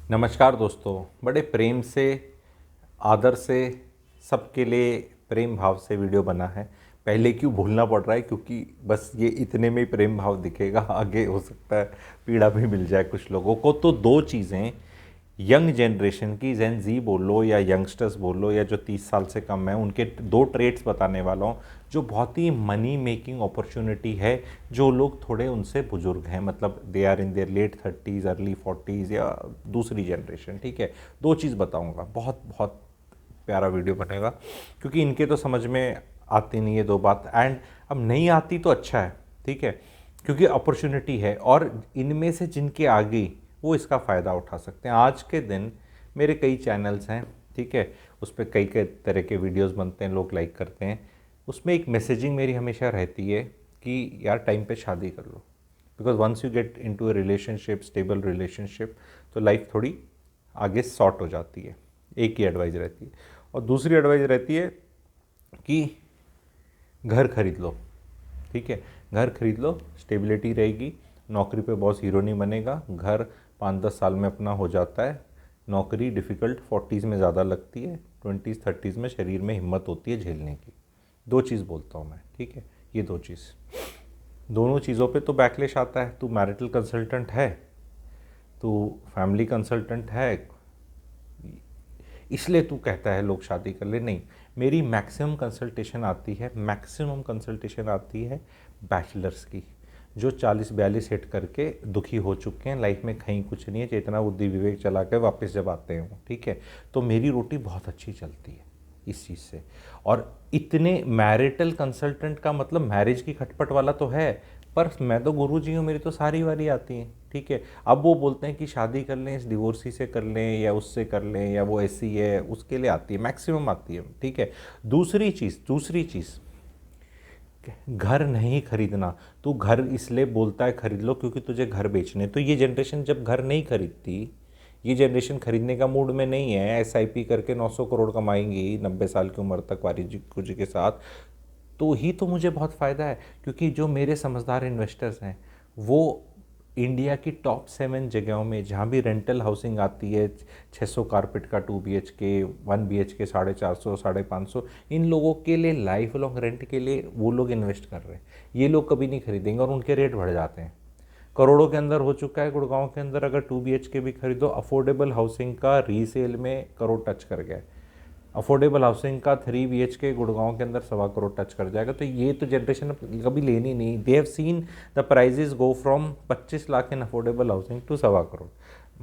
नमस्कार दोस्तों, बड़े प्रेम से, आदर से, सबके लिए प्रेम भाव से वीडियो बना है। पहले क्यों भूलना पड़ रहा है, क्योंकि बस ये इतने में ही प्रेम भाव दिखेगा, आगे हो सकता है पीड़ा भी मिल जाए कुछ लोगों को। तो दो चीज़ें यंग जनरेशन की, जेन जी बोलो या यंगस्टर्स बोलो या जो 30 साल से कम है, उनके दो ट्रेड्स बताने वाला हूँ जो बहुत ही मनी मेकिंग अपॉर्चुनिटी है। जो लोग थोड़े उनसे बुजुर्ग हैं, मतलब they are in their late 30s early 40s या दूसरी जनरेशन, ठीक है। दो चीज़ बताऊँगा, बहुत बहुत प्यारा वीडियो बनेगा, क्योंकि इनके तो समझ में आती नहीं है दो बात, एंड अब नहीं आती तो अच्छा है, ठीक है, क्योंकि अपॉर्चुनिटी है और इनमें से जिनके आ गई वो इसका फ़ायदा उठा सकते हैं। आज के दिन मेरे कई चैनल्स हैं, ठीक है, उस पर कई कई तरह के वीडियोस बनते हैं, लोग लाइक करते हैं। उसमें एक मैसेजिंग मेरी हमेशा रहती है कि यार टाइम पे शादी कर लो, because once you get into a relationship, stable relationship, तो लाइफ थोड़ी आगे सॉर्ट हो जाती है। एक ही एडवाइस रहती है। और दूसरी एडवाइस रहती है कि घर खरीद लो, ठीक है, घर खरीद लो, स्टेबिलिटी रहेगी, नौकरी पे बॉस हीरो नहीं बनेगा, घर 5-10 साल में अपना हो जाता है। नौकरी डिफ़िकल्ट 40s में ज़्यादा लगती है, 20s 30s में शरीर में हिम्मत होती है झेलने की। दो चीज़ बोलता हूँ मैं, ठीक है, ये दो चीज़। दोनों चीज़ों पे तो बैकलेश आता है। तू मैरिटल कंसल्टेंट है, तू फैमिली कंसल्टेंट है, इसलिए तू कहता है लोग शादी कर ले। नहीं, मेरी मैक्सिमम कंसल्टेशन आती है, मैक्सिमम कंसल्टेशन आती है बैचलर्स की, जो 40-42 हिट करके दुखी हो चुके हैं, लाइफ में कहीं कुछ नहीं है, चेतना बुद्धि विवेक चला के वापस जब आते हैं वो, ठीक है। तो मेरी रोटी बहुत अच्छी चलती है इस चीज़ से। और इतने मैरिटल कंसल्टेंट का मतलब मैरिज की खटपट वाला तो है, पर मैं तो गुरु जी हूँ, मेरी तो सारी वारी आती हैं, ठीक है। अब वो बोलते हैं कि शादी कर लें, इस डिवोर्सी से कर लें या उससे कर लें या वो ऐसी है, उसके लिए आती है, मैक्सिमम आती है, ठीक है। दूसरी चीज़, घर नहीं खरीदना। तू घर इसलिए बोलता है खरीद लो क्योंकि तुझे घर बेचने। तो ये जनरेशन जब घर नहीं खरीदती, ये जनरेशन खरीदने का मूड में नहीं है, एसआईपी करके 900 करोड़ कमाएंगी 90 साल की उम्र तक वारिस जी के साथ, तो ही तो मुझे बहुत फ़ायदा है। क्योंकि जो मेरे समझदार इन्वेस्टर्स हैं वो इंडिया की टॉप 7 जगहों में जहाँ भी रेंटल हाउसिंग आती है, 600 कारपेट का 2 BHK, 1 BHK 450, 550, इन लोगों के लिए लाइफ लॉन्ग रेंट के लिए वो लोग इन्वेस्ट कर रहे हैं। ये लोग कभी नहीं खरीदेंगे और उनके रेट बढ़ जाते हैं। करोड़ों के अंदर हो चुका है गुड़गांव के अंदर, अगर 2 BHK भी खरीदो, अफोर्डेबल हाउसिंग का रीसेल में करोड़ टच कर गया है। अफोर्डेबल हाउसिंग का 3 BHK गुड़गांव के अंदर 1.25 करोड़ टच कर जाएगा। तो ये तो जनरेशन कभी लेनी नहीं। They have seen the prices go from 25 lakh in affordable housing to 1.25 crore.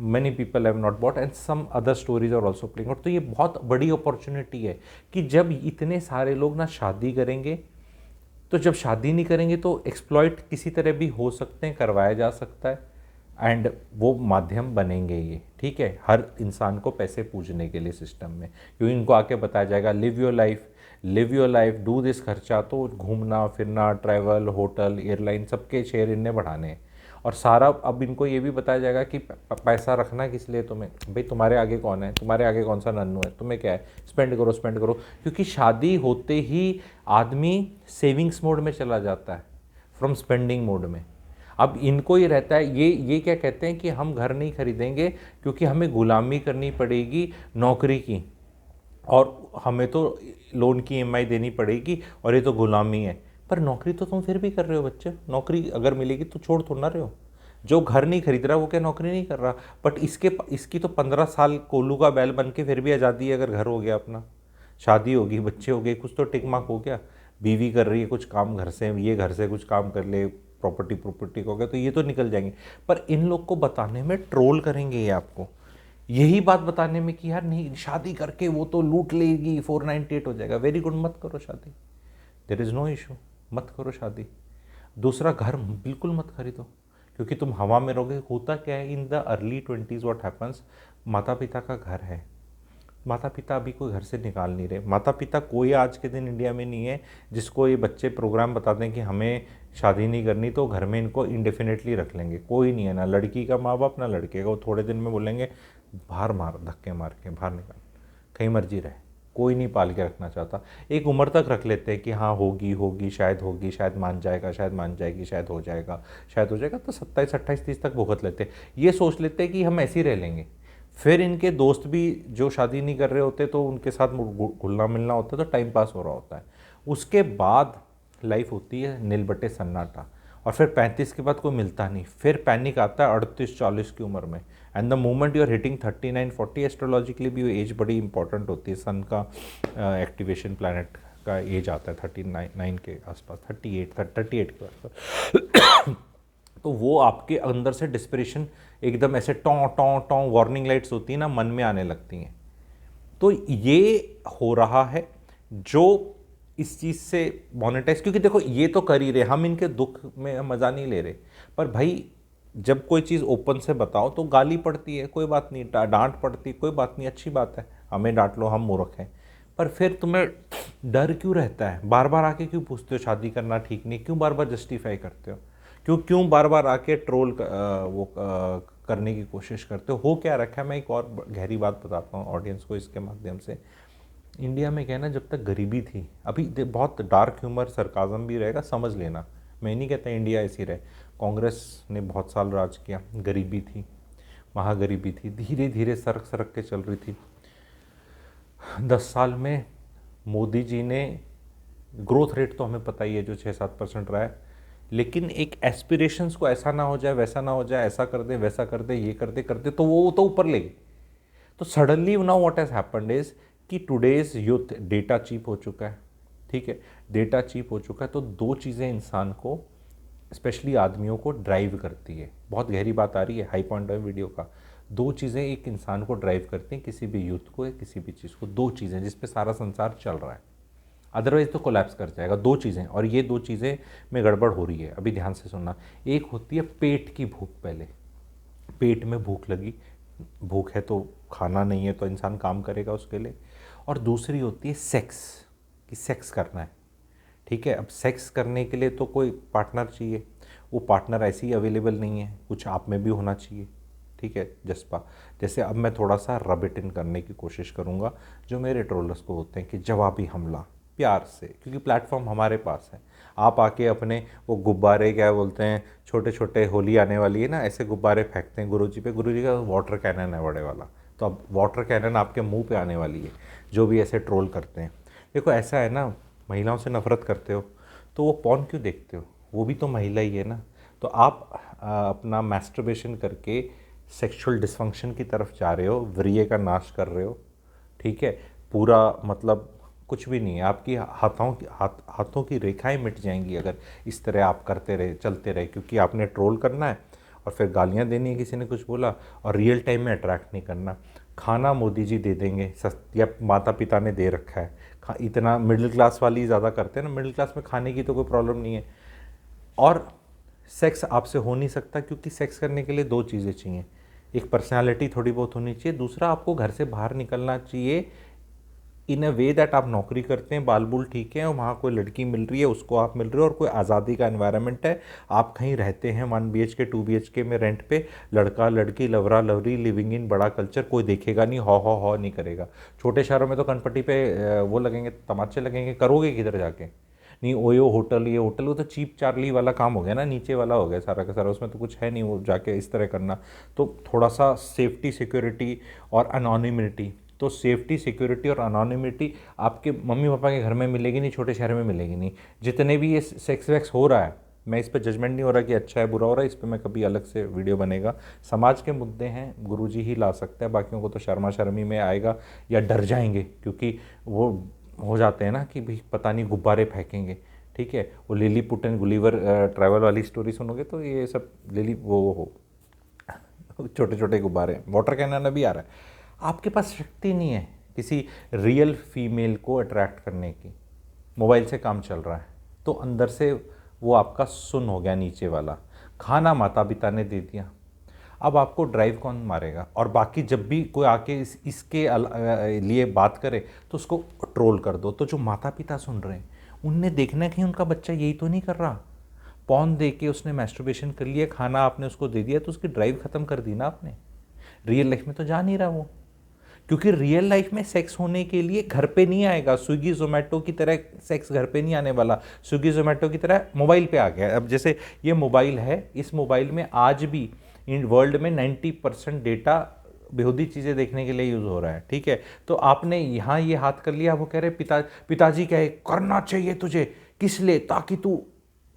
Many people have not bought and some other stories are also playing out. तो ये बहुत बड़ी अपॉर्चुनिटी है कि जब इतने सारे लोग ना शादी करेंगे, तो जब शादी नहीं करेंगे तो एक्सप्लॉइट किसी तरह भी हो सकते हैं, करवाया जा सकता है, एंड वो माध्यम बनेंगे ये, ठीक है, हर इंसान को पैसे पूजने के लिए सिस्टम में। क्योंकि इनको आके बताया जाएगा live your life, live your life, do this खर्चा। तो घूमना फिरना, ट्रैवल, होटल, एयरलाइन, सबके शेयर इनने बढ़ाने हैं। और सारा अब इनको ये भी बताया जाएगा कि पैसा रखना किस लिए तुम्हें, भाई तुम्हारे आगे कौन है, तुम्हारे आगे कौन सा नन्नू है, तुम्हें क्या है, स्पेंड करो स्पेंड करो। क्योंकि शादी होते ही आदमी सेविंग्स मोड में चला जाता है फ्रॉम स्पेंडिंग मोड में। अब इनको ये रहता है, ये क्या कहते हैं कि हम घर नहीं खरीदेंगे क्योंकि हमें गुलामी करनी पड़ेगी नौकरी की, और हमें तो लोन की ईएमआई देनी पड़ेगी, और ये तो गुलामी है। पर नौकरी तो तुम फिर भी कर रहे हो बच्चे, नौकरी अगर मिलेगी तो छोड़ थोड़ा ना रहे हो। जो घर नहीं खरीद रहा वो क्या नौकरी नहीं कर रहा? बट इसकी तो 15 साल कोल्लू का बैल बन के फिर भी आज़ादी है। अगर घर हो गया अपना, शादी होगी, बच्चे हो गए, कुछ तो टिक मार्क हो गया, बीवी कर रही है कुछ काम घर से, ये घर से कुछ काम कर ले, प्रॉपर्टी हो गया, तो ये तो निकल जाएंगे। पर इन लोग को बताने में ट्रोल करेंगे ये आपको, यही बात बताने में कि यार नहीं शादी करके वो तो लूट लेगी, 498 हो जाएगा। वेरी गुड, मत करो शादी, देयर इज़ नो इशू, मत करो शादी। दूसरा, घर बिल्कुल मत खरीदो, क्योंकि तुम हवा में रहोगे। होता क्या है, in the early 20s what happens, माता पिता का घर है, माता पिता अभी कोई घर से निकाल नहीं रहे। माता पिता कोई आज के दिन इंडिया में नहीं है जिसको ये बच्चे प्रोग्राम बताते हैं कि हमें शादी नहीं करनी तो घर में इनको इंडेफिनेटली रख लेंगे। कोई नहीं है, ना लड़की का माँ बाप ना लड़के का। वो थोड़े दिन में बोलेंगे बाहर मार, धक्के मार के बाहर निकाल, कहीं मर्जी रहे। कोई नहीं पाल के रखना चाहता। एक उम्र तक रख लेते हैं कि हाँ होगी शायद मान जाएगा, शायद मान जाएगी, शायद हो जाएगा, तो 27 28 30 तक भुगत लेते हैं। ये सोच लेते हैं कि हम ऐसे ही रह लेंगे। फिर इनके दोस्त भी जो शादी नहीं कर रहे होते तो उनके साथ घुलना मिलना होता है, तो टाइम पास हो रहा होता है। उसके बाद लाइफ होती है नील बटे सन्नाटा, और फिर 35 के बाद कोई मिलता नहीं, फिर पैनिक आता है 38-40 की उम्र में। And the moment you are hitting 39-40, astrologically भी एज बड़ी इंपॉर्टेंट होती है, सन का एक्टिवेशन प्लानट का एज आता है 39 के आसपास, 38 के आसपास। तो वो आपके अंदर से डिस्परेशन एकदम ऐसे टॉ टॉ टॉ वार्निंग लाइट्स होती है ना, मन में आने लगती हैं। तो ये हो रहा है जो इस चीज़ से मोनेटाइज, क्योंकि देखो ये तो कर ही रहे, हम इनके दुख में मज़ा नहीं ले रहे, पर भाई जब कोई चीज़ ओपन से बताओ तो गाली पड़ती है, कोई बात नहीं, डांट पड़ती, कोई बात नहीं, अच्छी बात है, हमें डांट लो, हम मूर्ख हैं। पर फिर तुम्हें डर क्यों रहता है, बार बार आके क्यों पूछते हो शादी करना ठीक नहीं, क्यों बार बार जस्टिफाई करते हो, क्यों बार बार आके ट्रोल करने की कोशिश करते हो क्या रखा है। मैं एक और गहरी बात बताता हूँ ऑडियंस को इसके माध्यम से। इंडिया में क्या है ना, जब तक गरीबी थी, अभी बहुत डार्क ह्यूमर सरकाज़म भी रहेगा, समझ लेना, मैं नहीं कहता इंडिया ऐसी रहे, कांग्रेस ने बहुत साल राज किया, गरीबी थी, महागरीबी थी, धीरे धीरे सरक सरक के चल रही थी। 10 साल में मोदी जी ने, ग्रोथ रेट तो हमें पता ही है जो 6-7% रहा है, लेकिन एक एस्पिरेशंस को ऐसा ना हो जाए, वैसा ना हो जाए, ऐसा कर दे, वैसा कर दे, ये कर दे तो वो तो ऊपर ले गए। तो suddenly now what has happened is कि टुडेज यूथ, डेटा चीप हो चुका है, ठीक है, डेटा चीप हो चुका है, तो दो चीज़ें इंसान को, स्पेशली आदमियों को ड्राइव करती है, बहुत गहरी बात आ रही है, हाई पॉइंट है वीडियो का। दो चीज़ें एक इंसान को ड्राइव करती हैं, किसी भी यूथ को या किसी भी चीज़ को, दो चीज़ें जिस पे सारा संसार चल रहा है, अदरवाइज तो कोलैप्स कर जाएगा। दो चीज़ें, और ये दो चीज़ें में गड़बड़ हो रही है, अभी ध्यान से सुनना। एक होती है पेट की भूख, पहले पेट में भूख लगी, भूख है तो खाना नहीं है तो इंसान काम करेगा उसके लिए, और दूसरी होती है सेक्स, कि सेक्स करना है, ठीक है। अब सेक्स करने के लिए तो कोई पार्टनर चाहिए, वो पार्टनर ऐसे ही अवेलेबल नहीं है, कुछ आप में भी होना चाहिए, ठीक है, जज्बा। जैसे अब मैं थोड़ा सा रब इट इन करने की कोशिश करूँगा जो मेरे ट्रोलर्स को होते हैं, कि जवाबी हमला प्यार से, क्योंकि प्लेटफॉर्म हमारे पास है। आप आके अपने वो गुब्बारे, क्या बोलते हैं, छोटे छोटे, होली आने वाली है ना, ऐसे गुब्बारे फेंकते हैं गुरुजी पे, गुरुजी का वाटर कैनन है बड़े वाला, तो अब वाटर कैनन आपके मुंह पे आने वाली है, जो भी ऐसे ट्रोल करते हैं। देखो ऐसा है ना, महिलाओं से नफरत करते हो तो वो पॉर्न क्यों देखते हो, वो भी तो महिला ही है ना। तो आप अपना मैस्टरबेशन करके सेक्सुअल डिस्फंक्शन की तरफ जा रहे हो, वीर्य का नाश कर रहे हो, ठीक है, पूरा मतलब कुछ भी नहीं है, आपकी हाथों की रेखाएं मिट जाएंगी अगर इस तरह आप करते रहे, चलते रहे, क्योंकि आपने ट्रोल करना है और फिर गालियां देनी है, किसी ने कुछ बोला, और रियल टाइम में अट्रैक्ट नहीं करना। खाना मोदी जी दे देंगे, या माता पिता ने दे रखा है, इतना मिडिल क्लास वाली ज़्यादा करते हैं ना, मिडिल क्लास में खाने की तो कोई प्रॉब्लम नहीं है। और सेक्स आपसे हो नहीं सकता, क्योंकि सेक्स करने के लिए दो चीज़ें चाहिए, एक पर्सनालिटी थोड़ी बहुत होनी चाहिए, दूसरा आपको घर से बाहर निकलना चाहिए इन अ वे दैट आप नौकरी करते हैं, बाल बुल ठीक है, और वहाँ कोई लड़की मिल रही है, उसको आप मिल रहे हो, और कोई आज़ादी का एनवायरनमेंट है, आप कहीं रहते हैं 1 BHK 2 BHK में रेंट पे, लड़का लड़की, लवरा लवरी, लिविंग इन बड़ा कल्चर, कोई देखेगा नहीं, हौ नहीं करेगा। छोटे शहरों में तो कनपट्टी पे वो लगेंगे, तमाचे लगेंगे, करोगे किधर जाके, नहीं ओयो होटल, ये होटल, वो तो चीप चार्ली वाला काम हो गया ना, नीचे वाला हो गया सारा का सारा, उसमें तो कुछ है नहीं वो जाके इस तरह करना। तो थोड़ा सा सेफ्टी, सिक्योरिटी और अनोनिमिटी, तो सेफ्टी, सिक्योरिटी और अनोनिमिटी आपके मम्मी पापा के घर में मिलेगी नहीं, छोटे शहर में मिलेगी नहीं। जितने भी ये सेक्स वैक्स हो रहा है, मैं इस पर जजमेंट नहीं हो रहा कि अच्छा है बुरा हो रहा है, इस पर मैं कभी अलग से वीडियो बनेगा। समाज के मुद्दे हैं, गुरुजी ही ला सकते हैं, बाकियों को तो शर्मा शर्मी में आएगा या डर जाएंगे, क्योंकि वो हो जाते हैं ना कि भाई पता नहीं गुब्बारे फेंकेंगे, ठीक है, वो लिली पुट गुलीवर ट्रैवल वाली स्टोरी सुनोगे तो ये सब लिली वो छोटे छोटे गुब्बारे, वाटर कैनन भी आ रहा है। आपके पास शक्ति नहीं है किसी रियल फीमेल को अट्रैक्ट करने की, मोबाइल से काम चल रहा है, तो अंदर से वो आपका सुन हो गया नीचे वाला। खाना माता पिता ने दे दिया, अब आपको ड्राइव कौन मारेगा। और बाकी जब भी कोई आके इसके लिए बात करे तो उसको ट्रोल कर दो। तो जो माता पिता सुन रहे हैं उनने देखना है कि उनका बच्चा यही तो नहीं कर रहा, पॉर्न दे के उसने मैस्टरबेशन कर लिया, खाना आपने उसको दे दिया, तो उसकी ड्राइव ख़त्म कर दी ना आपने। रियल लाइफ में तो जा नहीं रहा वो, क्योंकि रियल लाइफ में सेक्स होने के लिए घर पे नहीं आएगा, स्विगी जोमेटो की तरह सेक्स घर पे नहीं आने वाला, स्विगी जोमेटो की तरह मोबाइल पे आ गया। अब जैसे ये मोबाइल है, इस मोबाइल में आज भी इन वर्ल्ड में 90% डेटा बेहूदी चीज़ें देखने के लिए यूज़ हो रहा है, ठीक है। तो आपने यहाँ ये हाथ कर लिया, वो कह रहे पिताजी कहे करना चाहिए तुझे, किस लिए, ताकि तू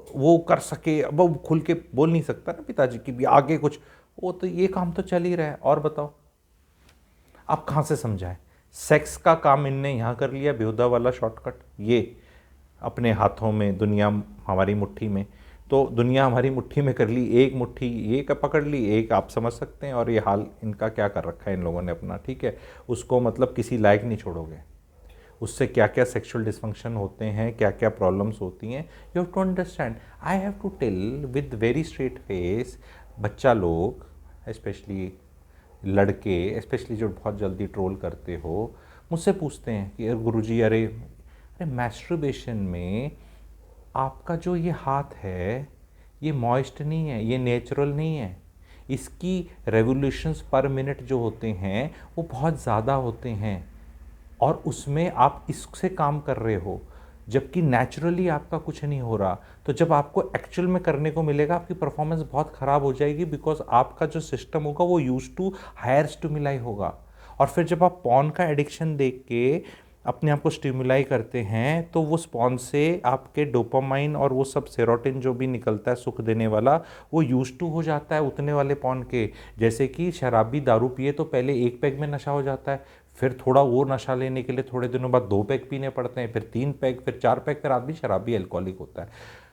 वो कर सके। अब वो खुल के बोल नहीं सकता ना पिताजी की भी आगे कुछ, वो तो ये काम तो चल ही रहा है। और बताओ आप कहाँ से समझाएं? सेक्स का काम इनने यहाँ कर लिया, बेहुदा वाला शॉर्टकट, ये अपने हाथों में, दुनिया हमारी मुट्ठी में। तो दुनिया हमारी मुट्ठी में कर ली, एक मुट्ठी ये का पकड़ ली, एक आप समझ सकते हैं। और ये हाल इनका क्या कर रखा है इन लोगों ने अपना, ठीक है। उसको मतलब किसी लायक नहीं छोड़ोगे। उससे क्या क्या सेक्सुअल डिस्फंक्शन होते हैं, क्या क्या प्रॉब्लम्स होती हैं, you have to understand. I have to tell with very straight face. बच्चा लोग, स्पेशली लड़के, स्पेशली जो बहुत जल्दी ट्रोल करते हो, मुझसे पूछते हैं कि गुरुजी अरे मैस्टरबेशन में आपका जो ये हाथ है ये मॉइस्ट नहीं है, ये नेचुरल नहीं है, इसकी रेवोल्यूशंस पर मिनट जो होते हैं वो बहुत ज़्यादा होते हैं, और उसमें आप इससे काम कर रहे हो, जबकि नेचुरली आपका कुछ नहीं हो रहा। तो जब आपको एक्चुअल में करने को मिलेगा आपकी परफॉर्मेंस बहुत ख़राब हो जाएगी, बिकॉज आपका जो सिस्टम होगा वो यूज टू हायर स्टिमुलाई होगा। और फिर जब आप पॉर्न का एडिक्शन देख के अपने आप को स्टिमुलाई करते हैं तो वो स्पॉन से आपके डोपामाइन और वो सब सेरोटिन जो भी निकलता है सुख देने वाला, वो यूज टू हो जाता है उतने वाले पॉर्न के। जैसे कि शराबी दारू पिए तो पहले एक पैग में नशा हो जाता है, फिर थोड़ा वो नशा लेने के लिए थोड़े दिनों बाद 2 पैग पीने पड़ते हैं, फिर 3 पैग, फिर 4 पैग, फिर आदमी शराबी अल्कोहलिक होता है।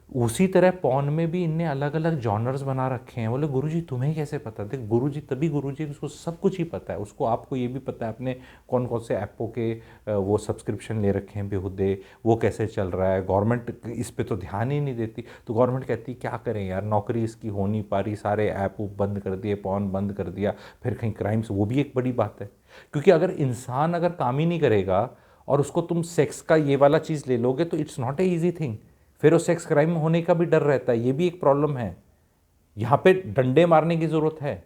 उसी तरह पॉर्न में भी इनने अलग अलग जॉनर्स बना रखे हैं। बोले गुरुजी तुम्हें कैसे पता? देख गुरुजी तभी गुरुजी, उसको सब कुछ ही पता है, उसको आपको ये भी पता है अपने कौन कौन से ऐपों के वो सब्सक्रिप्शन ले रखे हैं बेहुदे, वो कैसे चल रहा है। गवर्नमेंट इस पे तो ध्यान ही नहीं देती, तो गवर्नमेंट कहती क्या करें यार, नौकरी इसकी हो नहीं पा रही, सारे ऐप बंद कर दिए, पॉर्न बंद कर दिया, फिर कहीं क्राइम्स, वो भी एक बड़ी बात है। क्योंकि अगर इंसान अगर काम ही नहीं करेगा और उसको तुम सेक्स का ये वाला चीज़ ले लोगे तो it's not a easy thing. फिर वो सेक्स क्राइम होने का भी डर रहता है, ये भी एक प्रॉब्लम है। यहाँ पे डंडे मारने की ज़रूरत है,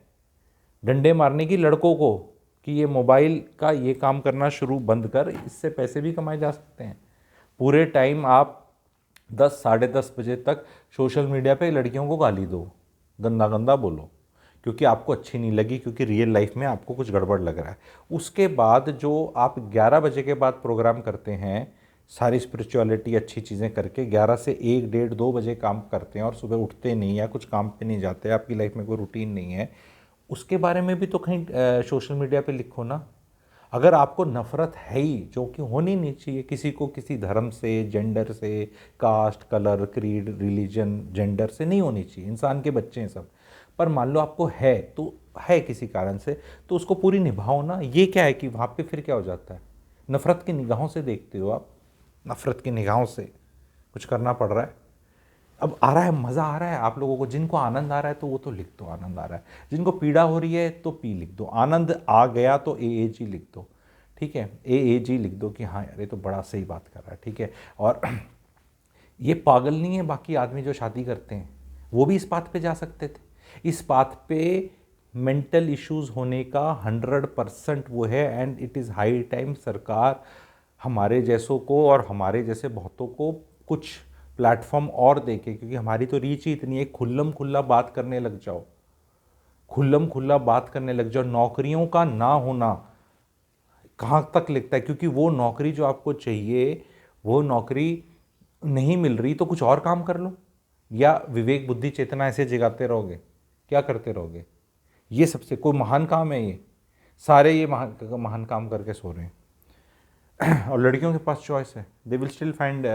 डंडे मारने की लड़कों को, कि ये मोबाइल का ये काम करना शुरू बंद कर, इससे पैसे भी कमाए जा सकते हैं। पूरे टाइम आप 10 साढ़े 10 बजे तक सोशल मीडिया पे लड़कियों को गाली दो, गंदा गंदा बोलो, क्योंकि आपको अच्छी नहीं लगी, क्योंकि रियल लाइफ में आपको कुछ गड़बड़ लग रहा है। उसके बाद जो आप 11 बजे के बाद प्रोग्राम करते हैं, सारी स्पिरिचुअलिटी अच्छी चीज़ें करके 11 से 1 डेढ़ 2 बजे काम करते हैं और सुबह उठते नहीं या कुछ काम पे नहीं जाते, आपकी लाइफ में कोई रूटीन नहीं है, उसके बारे में भी तो कहीं सोशल मीडिया पे लिखो ना। अगर आपको नफ़रत है ही, जो कि होनी नहीं चाहिए किसी को, किसी धर्म से, जेंडर से, caste, colour, creed, religion, gender से नहीं होनी चाहिए, इंसान के बच्चे हैं सब, पर मान लो आपको है तो है किसी कारण से, तो उसको पूरी निभाओ ना। ये क्या है कि वहाँ पे फिर क्या हो जाता है, नफ़रत की निगाहों से देखते हो आप, नफ़रत की निगाहों से कुछ करना पड़ रहा है। अब आ रहा है, मज़ा आ रहा है आप लोगों को, जिनको आनंद आ रहा है तो वो तो लिख दो आनंद आ रहा है, जिनको पीड़ा हो रही है तो पी लिख दो, आनंद आ गया तो AAG लिख दो, ठीक है, AAG लिख दो कि हाँ यार ये तो बड़ा सही बात कर रहा है, ठीक है। और ये पागल नहीं है बाकी आदमी जो शादी करते हैं, वो भी इस बात पे जा सकते थे। इस बात पे मेंटल इश्यूज होने का 100% वो है, and it is high time सरकार हमारे जैसों को और हमारे जैसे बहुतों को कुछ प्लेटफॉर्म और देके, क्योंकि हमारी तो रीच ही इतनी है, खुल्लम खुल्ला बात करने लग जाओ, खुल्लम खुल्ला बात करने लग जाओ। नौकरियों का ना होना कहाँ तक लिखता है, क्योंकि वो नौकरी जो आपको चाहिए वो नौकरी नहीं मिल रही, तो कुछ और काम कर लो, या विवेक बुद्धि चेतना ऐसे जगाते रहोगे, क्या करते रहोगे? ये सबसे कोई महान काम है? ये सारे ये महान काम करके सो रहे हैं। और लड़कियों के पास चॉइस है, they will still find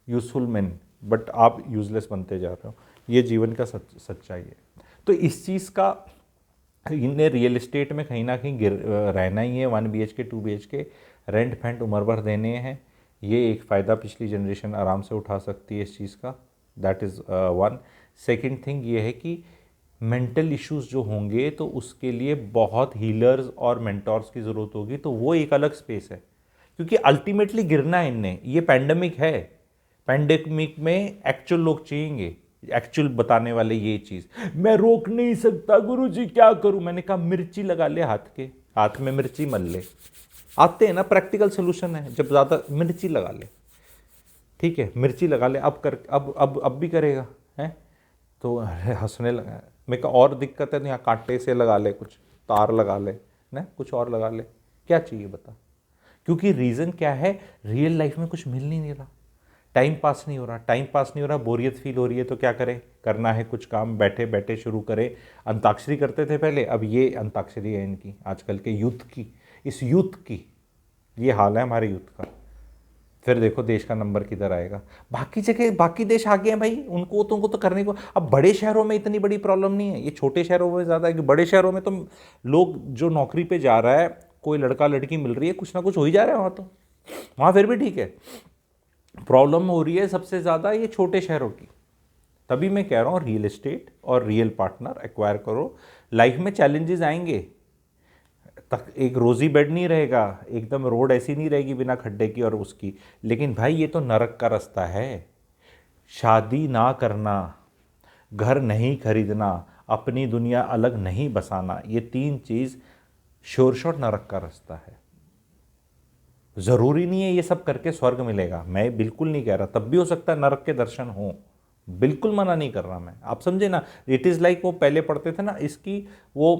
useful man, but आप यूजलेस बनते जा रहे हो, ये जीवन का सच्चाई है। तो इस चीज़ का इन्हें रियल इस्टेट में कहीं ना कहीं रहना ही है, 1 BHK 2 BHK रेंट फेंट उम्र भर देने हैं। ये एक फ़ायदा पिछली जनरेशन आराम से उठा सकती है इस चीज़ का, that is one. Second thing ये है कि मेंटल इश्यूज़ जो होंगे तो उसके लिए बहुत हीलर्स और मेंटोर्स की ज़रूरत होगी, तो वो एक अलग स्पेस है, क्योंकि अल्टीमेटली गिरना है इनने। ये पैंडमिक है, पैंडमिक में एक्चुअल लोग चाहिएंगे, एक्चुअल बताने वाले। ये चीज़ मैं रोक नहीं सकता गुरुजी, क्या करूं? मैंने कहा मिर्ची लगा ले, हाथ में मिर्ची मल ले, आते हैं ना, प्रैक्टिकल सोल्यूशन है। जब ज़्यादा मिर्ची लगा ले, ठीक है, मिर्ची लगा ले, अब भी करेगा है, तो हंसने लगा। मैं कहा और दिक्कत है तो यहाँ कांटे से लगा ले कुछ, तार लगा ले ना, कुछ और लगा ले, क्या चाहिए बता। क्योंकि रीज़न क्या है, रियल लाइफ में कुछ मिल नहीं रहा, टाइम पास नहीं हो रहा, टाइम पास नहीं हो रहा, बोरियत फील हो रही है, तो क्या करें, करना है कुछ काम, बैठे बैठे शुरू करें। अंताक्षरी करते थे पहले, अब ये अंताक्षरी है इनकी, आजकल के यूथ की, इस यूथ की ये हाल है हमारे यूथ का। फिर देखो देश का नंबर किधर आएगा। बाकी जगह बाकी देश आगे हैं भाई, उनको तो करने को। अब बड़े शहरों में इतनी बड़ी प्रॉब्लम नहीं है, ये छोटे शहरों में ज़्यादा है कि बड़े शहरों में तो लोग जो नौकरी पे जा रहा है, कोई लड़का लड़की मिल रही है, कुछ ना कुछ हो ही जा रहा है वहाँ, तो वहाँ फिर भी ठीक है। प्रॉब्लम हो रही है सबसे ज़्यादा ये छोटे शहरों की। तभी मैं कह रहा हूँ रियल एस्टेट और रियल पार्टनर एक्वायर करो। लाइफ में चैलेंजेस आएंगे, तक एक रोज़ी बेड नहीं रहेगा, एकदम रोड ऐसी नहीं रहेगी बिना खड्डे की और उसकी, लेकिन भाई ये तो नरक का रास्ता है। शादी ना करना, घर नहीं खरीदना, अपनी दुनिया अलग नहीं बसाना, ये 3 चीज़ श्योर शॉट नरक का रास्ता है। ज़रूरी नहीं है ये सब करके स्वर्ग मिलेगा, मैं बिल्कुल नहीं कह रहा, तब भी हो सकता है नरक के दर्शन हो, बिल्कुल मना नहीं कर रहा मैं, आप समझे ना। इट इज़ लाइक वो पहले पढ़ते थे ना इसकी, वो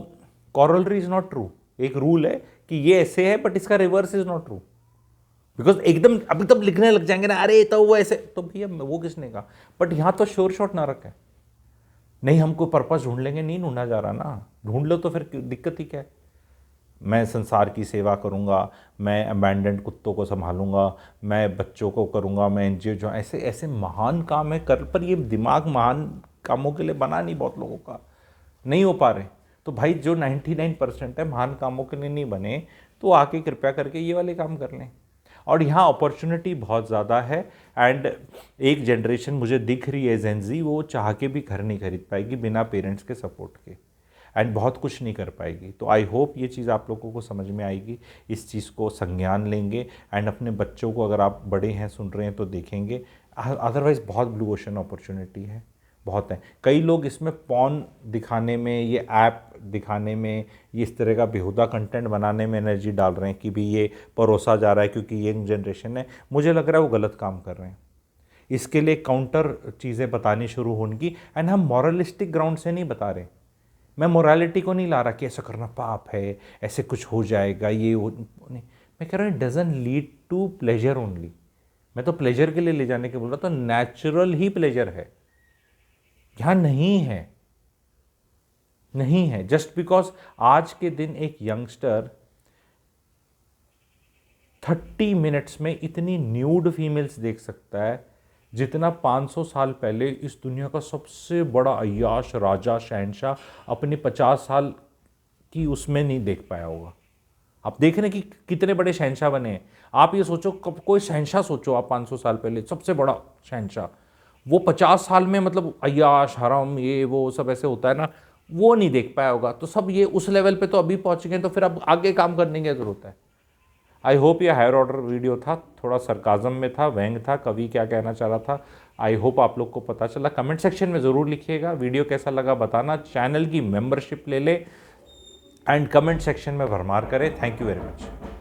कॉरलरी इज़ नॉट ट्रू, एक रूल है कि ये ऐसे है बट इसका reverse is not true. Because एकदम अब एकदम लिखने लग जाएंगे ना, अरे तो वो ऐसे, तो भैया वो किसने कहा। बट यहाँ तो श्योर शॉट नरक है। नहीं हमको पर्पस ढूंढ लेंगे, नहीं ढूंढा जा रहा ना, ढूंढ लो तो फिर दिक्कत ही क्या है। मैं संसार की सेवा करूंगा, मैं अबैंडन्ड कुत्तों को संभालूंगा, मैं बच्चों को करूंगा, मैं एनजीओ, जो ऐसे ऐसे महान काम है कर, पर ये दिमाग महान कामों के लिए बना नहीं, बहुत लोगों का नहीं हो पा रहे। तो भाई जो 99% है महान कामों के लिए नहीं बने, तो आके कृपया करके ये वाले काम कर लें। और यहाँ अपॉर्चुनिटी बहुत ज़्यादा है। एंड एक जनरेशन मुझे दिख रही है जेनजी, वो चाह के भी घर नहीं खरीद पाएगी बिना पेरेंट्स के सपोर्ट के, एंड बहुत कुछ नहीं कर पाएगी। तो आई होप ये चीज़ आप लोगों को समझ में आएगी, इस चीज़ को संज्ञान लेंगे, एंड अपने बच्चों को, अगर आप बड़े हैं सुन रहे हैं तो देखेंगे। अदरवाइज़ बहुत ब्लू ओशन अपॉर्चुनिटी है, बहुत है। कई लोग इसमें पॉन दिखाने में, ये ऐप दिखाने में, ये इस तरह का बेहुदा कंटेंट बनाने में एनर्जी डाल रहे हैं कि भी ये परोसा जा रहा है क्योंकि यंग जनरेशन है। मुझे लग रहा है वो गलत काम कर रहे हैं। इसके लिए काउंटर चीज़ें बतानी शुरू होंगी। एंड हम मॉरलिस्टिक ग्राउंड से नहीं बता रहे, मैं मोरालिटी को नहीं ला रहा कि ऐसा करना पाप है, ऐसे कुछ हो जाएगा, ये वो नहीं। मैं कह रहा हूँ doesn't lead to pleasure only. मैं तो प्लेजर के लिए ले जाने के बोल रहा, तो नेचुरल ही प्लेजर है, यहाँ नहीं है, नहीं है। जस्ट बिकॉज आज के दिन एक यंगस्टर 30 मिनट्स में इतनी न्यूड फीमेल्स देख सकता है जितना 500 साल पहले इस दुनिया का सबसे बड़ा अय्याश राजा शहनशाह अपने 50 साल की उसमें नहीं देख पाया होगा। आप देख रहे हैं कि कितने बड़े शहनशाह बने हैं। आप ये सोचो, कब कोई शहनशाह सोचो आप 500 साल पहले, सबसे बड़ा शहनशाह, वो 50 साल में मतलब अय्याश हरम ये वो सब ऐसे होता है ना, वो नहीं देख पाया होगा। तो सब ये उस लेवल पे तो अभी पहुंच गए, तो फिर अब आगे काम करने की जरूरत है। आई होप ये हायर ऑर्डर वीडियो था, थोड़ा सरकाज़म में था, व्यंग था, कवि क्या कहना चाह रहा था। आई होप आप लोग को पता चला। कमेंट सेक्शन में ज़रूर लिखिएगा, वीडियो कैसा लगा बताना, चैनल की मेंबरशिप ले ले, एंड कमेंट सेक्शन में भरमार करें। Thank you very much.